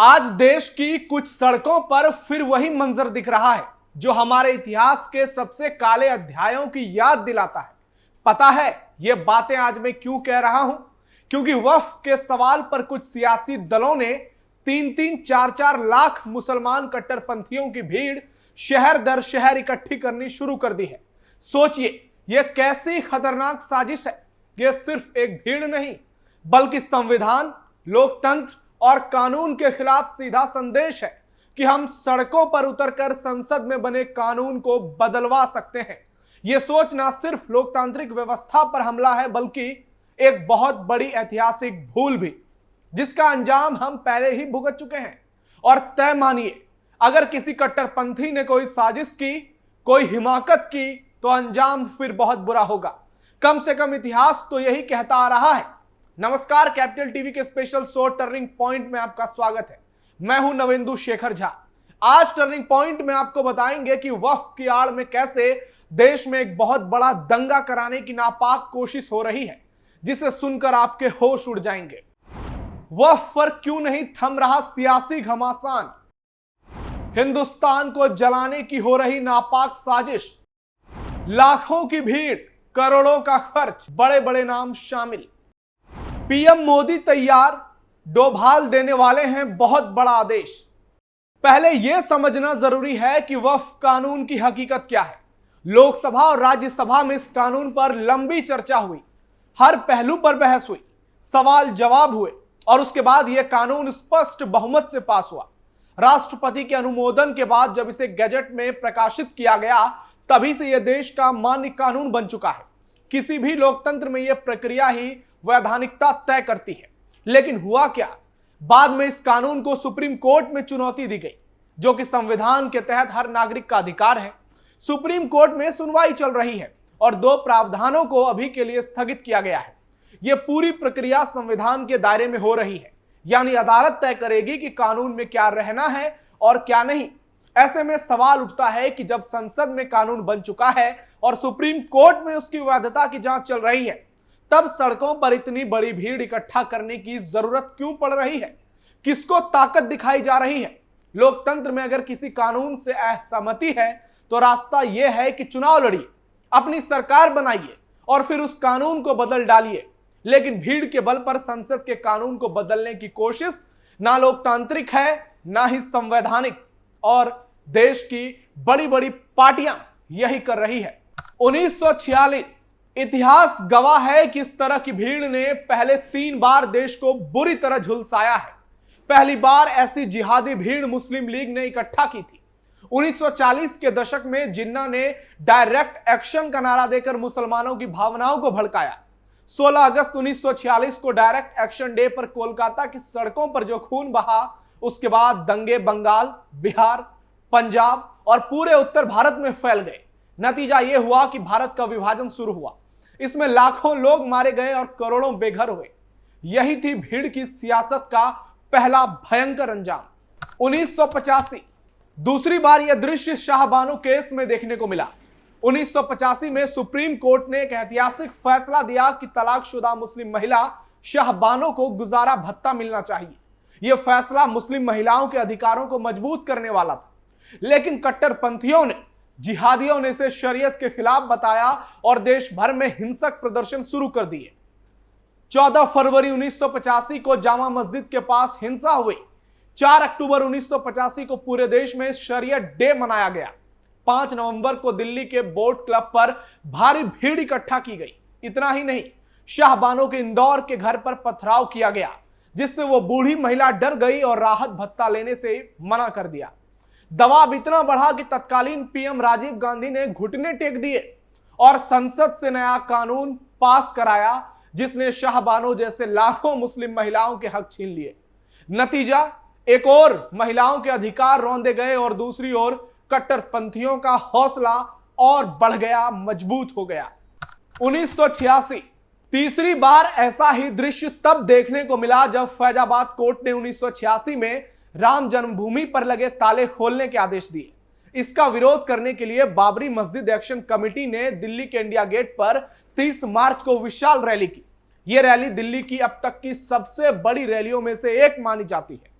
आज देश की कुछ सड़कों पर फिर वही मंजर दिख रहा है जो हमारे इतिहास के सबसे काले अध्यायों की याद दिलाता है। पता है ये बातें आज मैं क्यों कह रहा हूं? क्योंकि वक्फ के सवाल पर कुछ सियासी दलों ने 3-4 लाख मुसलमान कट्टरपंथियों की भीड़ शहर दर शहर इकट्ठी करनी शुरू कर दी है। सोचिए यह कैसी खतरनाक साजिश है। यह सिर्फ एक भीड़ नहीं बल्कि संविधान, लोकतंत्र और कानून के खिलाफ सीधा संदेश है कि हम सड़कों पर उतरकर संसद में बने कानून को बदलवा सकते हैं। यह सोच न सिर्फ लोकतांत्रिक व्यवस्था पर हमला है बल्कि एक बहुत बड़ी ऐतिहासिक भूल भी, जिसका अंजाम हम पहले ही भुगत चुके हैं। और तय मानिए, अगर किसी कट्टरपंथी ने कोई साजिश की, कोई हिमाकत की, तो अंजाम फिर बहुत बुरा होगा। कम से कम इतिहास तो यही कहता आ रहा है। नमस्कार, कैपिटल टीवी के स्पेशल शो टर्निंग पॉइंट में आपका स्वागत है। मैं हूं नवेंदु शेखर झा। आज टर्निंग पॉइंट में आपको बताएंगे कि वक्फ की आड़ में कैसे देश में एक बहुत बड़ा दंगा कराने की नापाक कोशिश हो रही है, जिसे सुनकर आपके होश उड़ जाएंगे। वक्फ पर क्यों नहीं थम रहा सियासी घमासान? हिंदुस्तान को जलाने की हो रही नापाक साजिश, लाखों की भीड़, करोड़ों का खर्च, बड़े बड़े नाम शामिल। पीएम मोदी तैयार, डोभाल देने वाले हैं बहुत बड़ा आदेश। पहले यह समझना जरूरी है कि वक्फ कानून की हकीकत क्या है। लोकसभा और राज्यसभा में इस कानून पर लंबी चर्चा हुई, हर पहलू पर बहस हुई, सवाल जवाब हुए और उसके बाद यह कानून स्पष्ट बहुमत से पास हुआ। राष्ट्रपति के अनुमोदन के बाद जब इसे गैजेट में प्रकाशित किया गया, तभी से यह देश का मान्य कानून बन चुका है। किसी भी लोकतंत्र में यह प्रक्रिया ही वैधानिकता तय करती है। लेकिन हुआ क्या? बाद में इस कानून को सुप्रीम कोर्ट में चुनौती दी गई, जो कि संविधान के तहत हर नागरिक का अधिकार है। सुप्रीम कोर्ट में सुनवाई चल रही है और 2 प्रावधानों को अभी के लिए स्थगित किया गया है। यह पूरी प्रक्रिया संविधान के दायरे में हो रही है, यानी अदालत तय करेगी कि कानून में क्या रहना है और क्या नहीं। ऐसे में सवाल उठता है कि जब संसद में कानून बन चुका है और सुप्रीम कोर्ट में उसकी वैधता की जांच चल रही है, तब सड़कों पर इतनी बड़ी भीड़ इकट्ठा करने की जरूरत क्यों पड़ रही है? किसको ताकत दिखाई जा रही है? लोकतंत्र में अगर किसी कानून से असहमति है तो रास्ता यह है कि चुनाव लड़िए, अपनी सरकार बनाइए और फिर उस कानून को बदल डालिए। लेकिन भीड़ के बल पर संसद के कानून को बदलने की कोशिश ना लोकतांत्रिक है, ना ही संवैधानिक, और देश की बड़ी बड़ी पार्टियां यही कर रही है। 1946 इतिहास गवाह है कि इस तरह की भीड़ ने पहले 3 बार देश को बुरी तरह झुलसाया है। पहली बार ऐसी जिहादी भीड़ मुस्लिम लीग ने इकट्ठा की थी। 1940 के दशक में जिन्ना ने डायरेक्ट एक्शन का नारा देकर मुसलमानों की भावनाओं को भड़काया। 16 अगस्त 1946 को डायरेक्ट एक्शन डे पर कोलकाता की सड़कों पर जो खून बहा, उसके बाद दंगे बंगाल, बिहार, पंजाब और पूरे उत्तर भारत में फैल गए। नतीजा यह हुआ कि भारत का विभाजन शुरू हुआ। इसमें लाखों लोग मारे गए और करोड़ों बेघर हुए। यही थी भीड़ की सियासत का पहला भयंकर अंजाम। 1985 दूसरी बार यह दृश्य शाहबानो केस में देखने को मिला। 1985 में सुप्रीम कोर्ट ने एक ऐतिहासिक फैसला दिया कि तलाकशुदा मुस्लिम महिला शाहबानो को गुजारा भत्ता मिलना चाहिए। यह फैसला मुस्लिम महिलाओं के अधिकारों को मजबूत करने वाला था, लेकिन कट्टरपंथियों ने, जिहादियों ने इसे शरीयत के खिलाफ बताया और देश भर में हिंसक प्रदर्शन शुरू कर दिए। 14 फरवरी 1985 को जामा मस्जिद के पास हिंसा हुई। 4 अक्टूबर 1985 को पूरे देश में शरीयत डे मनाया गया। 5 नवंबर को दिल्ली के बोट क्लब पर भारी भीड़ इकट्ठा की गई। इतना ही नहीं, शाहबानो के इंदौर के घर पर पथराव किया गया, जिससे वो बूढ़ी महिला डर गई और राहत भत्ता लेने से मना कर दिया। दबाव इतना बढ़ा कि तत्कालीन पीएम राजीव गांधी ने घुटने टेक दिए और संसद से नया कानून पास कराया, जिसने शाहबानो जैसे लाखों मुस्लिम महिलाओं के हक छीन लिए। नतीजा, एक ओर महिलाओं के अधिकार रौंदे गए और दूसरी ओर कट्टरपंथियों का हौसला और बढ़ गया, मजबूत हो गया। 1986 तीसरी बार ऐसा ही दृश्य तब देखने को मिला जब फैजाबाद कोर्ट ने 1986 में राम जन्मभूमि पर लगे ताले खोलने के आदेश दिए। इसका विरोध करने के लिए बाबरी मस्जिद एक्शन कमेटी ने दिल्ली के इंडिया गेट पर 30 मार्च को विशाल रैली की। यह रैली दिल्ली की अब तक की सबसे बड़ी रैलियों में से एक मानी जाती है।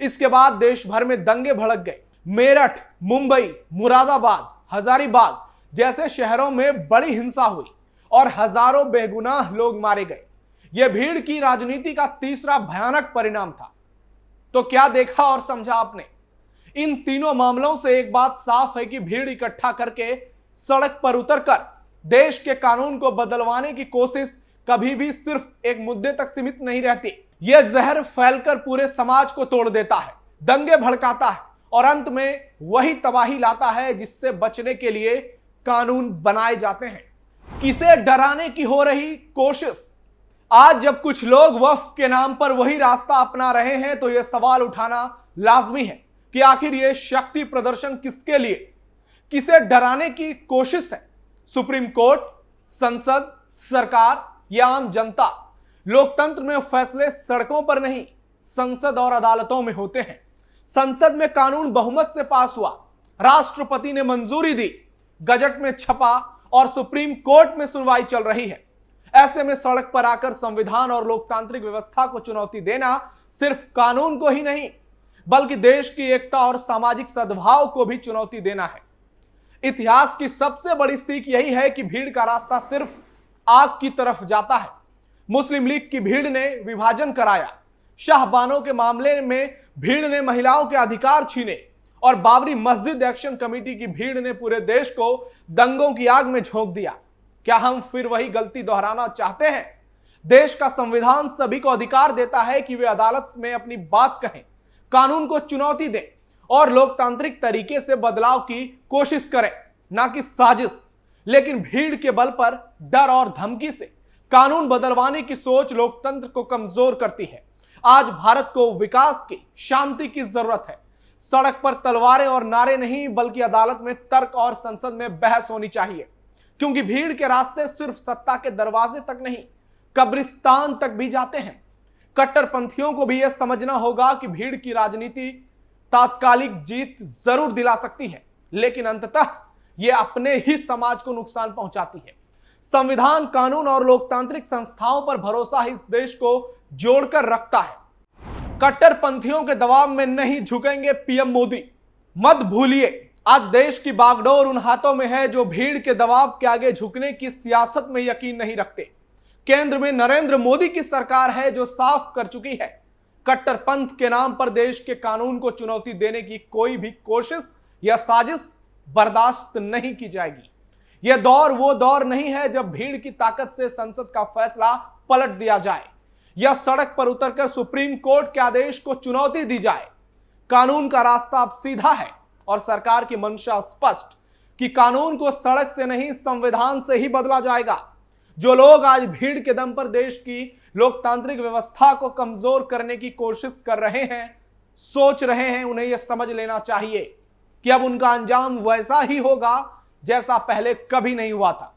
इसके बाद देश भर में दंगे भड़क गए। मेरठ, मुंबई, मुरादाबाद, हजारीबाग जैसे शहरों में बड़ी हिंसा हुई और हजारों बेगुनाह लोग मारे गए। यह भीड़ की राजनीति का तीसरा भयानक परिणाम था। तो क्या देखा और समझा आपने? इन तीनों मामलों से एक बात साफ है कि भीड़ इकट्ठा करके सड़क पर उतरकर देश के कानून को बदलवाने की कोशिश कभी भी सिर्फ एक मुद्दे तक सीमित नहीं रहती। यह जहर फैलकर पूरे समाज को तोड़ देता है, दंगे भड़काता है और अंत में वही तबाही लाता है जिससे बचने के लिए कानून बनाए जाते हैं। किसे डराने की हो रही कोशिश? आज जब कुछ लोग वक्फ के नाम पर वही रास्ता अपना रहे हैं तो यह सवाल उठाना लाजमी है कि आखिर यह शक्ति प्रदर्शन किसके लिए, किसे डराने की कोशिश है? सुप्रीम कोर्ट, संसद, सरकार या आम जनता? लोकतंत्र में फैसले सड़कों पर नहीं, संसद और अदालतों में होते हैं। संसद में कानून बहुमत से पास हुआ, राष्ट्रपति ने मंजूरी दी, गजट में छपा और सुप्रीम कोर्ट में सुनवाई चल रही है। ऐसे में सड़क पर आकर संविधान और लोकतांत्रिक व्यवस्था को चुनौती देना सिर्फ कानून को ही नहीं बल्कि देश की एकता और सामाजिक सद्भाव को भी चुनौती देना है। इतिहास की सबसे बड़ी सीख यही है कि भीड़ का रास्ता सिर्फ आग की तरफ जाता है। मुस्लिम लीग की भीड़ ने विभाजन कराया, शाहबानों के मामले में भीड़ ने महिलाओं के अधिकार छीने और बाबरी मस्जिद एक्शन कमेटी की भीड़ ने पूरे देश को दंगों की आग में झोंक दिया। क्या हम फिर वही गलती दोहराना चाहते हैं? देश का संविधान सभी को अधिकार देता है कि वे अदालत में अपनी बात कहें, कानून को चुनौती दें और लोकतांत्रिक तरीके से बदलाव की कोशिश करें, ना कि साजिश। लेकिन भीड़ के बल पर डर और धमकी से कानून बदलवाने की सोच लोकतंत्र को कमजोर करती है। आज भारत को विकास की, शांति की जरूरत है। सड़क पर तलवारें और नारे नहीं बल्कि अदालत में तर्क और संसद में बहस होनी चाहिए, क्योंकि भीड़ के रास्ते सिर्फ सत्ता के दरवाजे तक नहीं, कब्रिस्तान तक भी जाते हैं। कट्टरपंथियों को भी यह समझना होगा कि भीड़ की राजनीति तात्कालिक जीत जरूर दिला सकती है, लेकिन अंततः यह अपने ही समाज को नुकसान पहुंचाती है। संविधान, कानून और लोकतांत्रिक संस्थाओं पर भरोसा ही इस देश को जोड़कर रखता है। कट्टरपंथियों के दबाव में नहीं झुकेंगे पीएम मोदी। मत भूलिए, आज देश की बागडोर उन हाथों में है जो भीड़ के दबाव के आगे झुकने की सियासत में यकीन नहीं रखते। केंद्र में नरेंद्र मोदी की सरकार है जो साफ कर चुकी है, कट्टरपंथ के नाम पर देश के कानून को चुनौती देने की कोई भी कोशिश या साजिश बर्दाश्त नहीं की जाएगी। यह दौर वो दौर नहीं है जब भीड़ की ताकत से संसद का फैसला पलट दिया जाए या सड़क पर उतरकर सुप्रीम कोर्ट के आदेश को चुनौती दी जाए। कानून का रास्ता अब सीधा है और सरकार की मंशा स्पष्ट कि कानून को सड़क से नहीं, संविधान से ही बदला जाएगा। जो लोग आज भीड़ के दम पर देश की लोकतांत्रिक व्यवस्था को कमजोर करने की कोशिश कर रहे हैं, सोच रहे हैं, उन्हें यह समझ लेना चाहिए कि अब उनका अंजाम वैसा ही होगा जैसा पहले कभी नहीं हुआ था।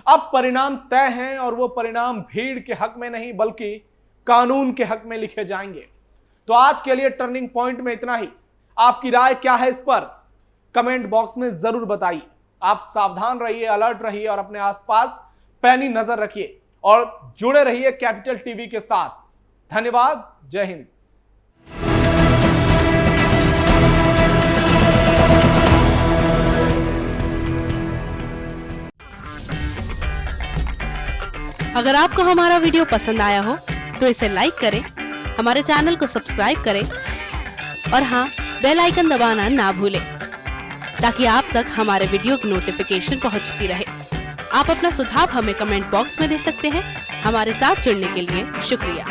अब परिणाम तय हैं और वो परिणाम भीड़ के हक में नहीं बल्कि कानून के हक में लिखे जाएंगे। तो आज के लिए टर्निंग पॉइंट में इतना ही। आपकी राय क्या है इस पर कमेंट बॉक्स में जरूर बताइए। आप सावधान रहिए, अलर्ट रहिए और अपने आसपास पैनी नजर रखिए और जुड़े रहिए कैपिटल टीवी के साथ। धन्यवाद। जय हिंद। अगर आपको हमारा वीडियो पसंद आया हो तो इसे लाइक करें, हमारे चैनल को सब्सक्राइब करें और हाँ, बेल आइकन दबाना ना भूलें ताकि आप तक हमारे वीडियो की नोटिफिकेशन पहुंचती रहे। आप अपना सुझाव हमें कमेंट बॉक्स में दे सकते हैं। हमारे साथ जुड़ने के लिए शुक्रिया।